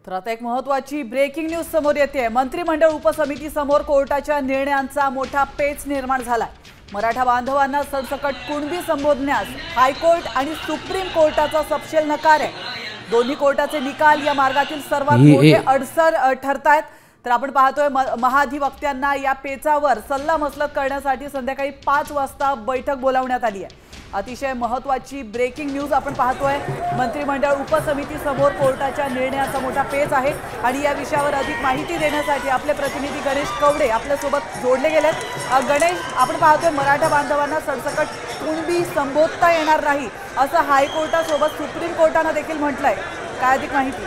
तर आता एक महत्त्वाची ब्रेकिंग न्यूज समोर येते। मंत्रिमंडळ उपसमिती समोर कोर्टाच्या निर्णयांचा मोठा पेच निर्माण झालाय। मराठा बांधवांना सरसकट कुणबी संबोधण्यास हायकोर्ट आणि सुप्रीम कोर्टाचा सपशेल नकार आहे। दोन्ही कोर्टाचे निकाल या मार्गातील सर्वात मोठे अडसर ठरतायत। तर आपण पाहतोय महाधिवक्त्यांना या पेचावर सल्लामसलत करण्यासाठी संध्याकाळी 5 वाजता बैठक बोलावण्यात आली आहे। अतिशय महत्त्वाची ब्रेकिंग न्यूज आपण पाहतोय। मंत्रिमंडळ उपसमिती समोर कोर्टाच्या निर्णयाचा मोठा पेच आहे आणि या विषयावर अधिक माहिती देण्यासाठी आपले प्रतिनिधी गणेश कवडे आपल्या सोबत जोडले गेलेत। गणेश, आपण पाहतोय मराठा बांधवांना सरसकट कुणबी संबोधता येणार नाही असं हायकोर्टासोबत सुप्रीम कोर्टाने देखील म्हटलंय। काय अधिक माहिती?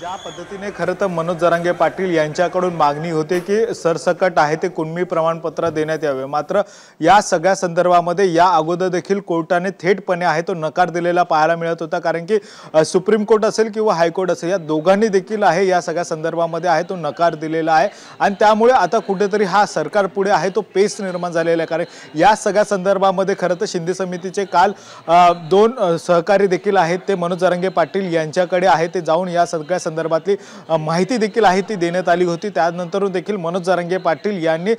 ज्या पद्धतीने खरं तर मनोज जरांगे पाटील यांच्याकडून मागणी होते की सरसकट आहे ते कुणबी प्रमाणपत्र देण्यात यावे, मात्र या सगळ्या संदर्भामध्ये या अगोदर देखील कोर्टाने थेटपणे आहे तो नकार दिलेला पाहायला मिळत होता। कारण की सुप्रीम कोर्ट असेल किंवा हायकोर्ट असेल या दोघांनी देखील आहे या सगळ्या संदर्भामध्ये आहे तो नकार दिलेला आहे आणि त्यामुळे आता कुठेतरी हा सरकार पुढे आहे तो पेच निर्माण झालेला आहे। कारण या सगळ्या संदर्भामध्ये खरं तर शिंदे समितीचे काल 2 सहकारी देखील आहेत ते मनोज जरांगे पाटील यांच्याकडे आहे ते जाऊन या सगळ्या संदर्भातली माहिती देखील आहे ती देण्यात आली होती। त्यानंतर देखील मनोज जरांगे पाटील यांनी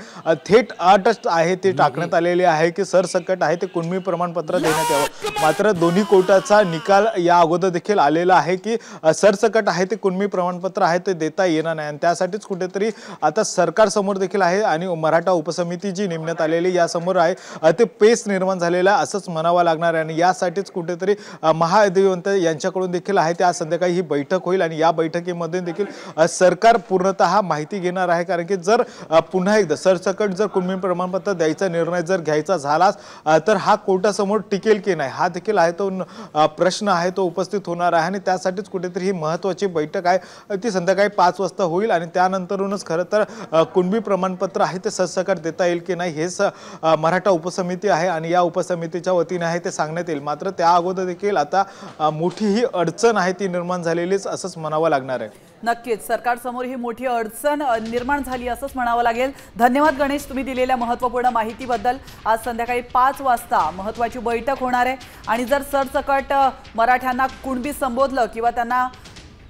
थेट अट आहे ती टाकण्यात आलेली आहे की सरसकट आहे ते कुणबी प्रमाणपत्र देण्यात यावं। मात्र दोन्ही कोर्टाचा निकाल या अगोदर देखील आलेला आहे की सरसकट आहे ते कुणबी प्रमाणपत्र आहे ते देता येणार नाही आणि त्यासाठीच कुठेतरी आता सरकार समोर देखील आहे आणि मराठा उपसमिती जी नेमण्यात आलेली या समोर आहे ते पेच निर्माण झालेला असंच म्हणावं लागणार आहे आणि यासाठीच कुठेतरी महाधिवक्ता यांच्याकडून देखील आहे त्या संध्याकाळी ही बैठक होईल आणि या बैठकीमध्ये देखील सरकार पूर्णतः माहिती घेणार आहे। कारण की जर पुन्हा एकदा सरसकट जर कुणबी प्रमाणपत्र द्यायचा निर्णय जर घ्यायचा झालाच तर हा कोर्टासमोर टिकेल की नाही हा देखील आहे तो प्रश्न आहे तो उपस्थित होणार आहे आणि त्यासाठीच कुठेतरी ही महत्त्वाची बैठक आहे ती संध्याकाळी 5 वाजता होईल आणि त्यानंतरूनच खरं तर कुणबी प्रमाणपत्र आहे ते सरसकट देता येईल की नाही हेच मराठा उपसमिती आहे आणि या उपसमितीच्या वतीने आहे ते सांगण्यात येईल। मात्र त्या अगोदर देखील आता मोठी ही अडचण आहे ती निर्माण झालेलीच असंच म्हणावं लागणार आहे। नक्कीच सरकार समोर ही मोठी अडचण निर्माण झाली असंच म्हणावं लागेल। धन्यवाद गणेश, तुम्ही दिलेल्या महत्त्वपूर्ण माहितीबद्दल। आज संध्याकाळी 5 वाजता महत्त्वाची बैठक होणार आहे आणि जर सरसकट मराठ्यांना कुणबी संबोधलं किंवा त्यांना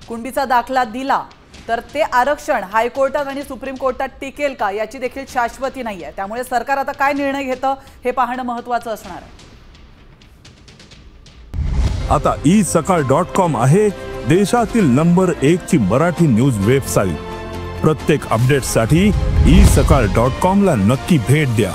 कुणबीचा दाखला दिला तर ते आरक्षण हायकोर्टात आणि सुप्रीम कोर्टात टिकेल का याची देखील शाश्वती नाही आहे। त्यामुळे सरकार आता काय निर्णय घेतं हे पाहणं महत्त्वाचं असणार आहे। आता isakal.com आहे देशातील नंबर 1 ची मराठी न्यूज वेबसाईट। प्रत्येक अपडेटसाठी isakal.com ला नक्की भेट द्या।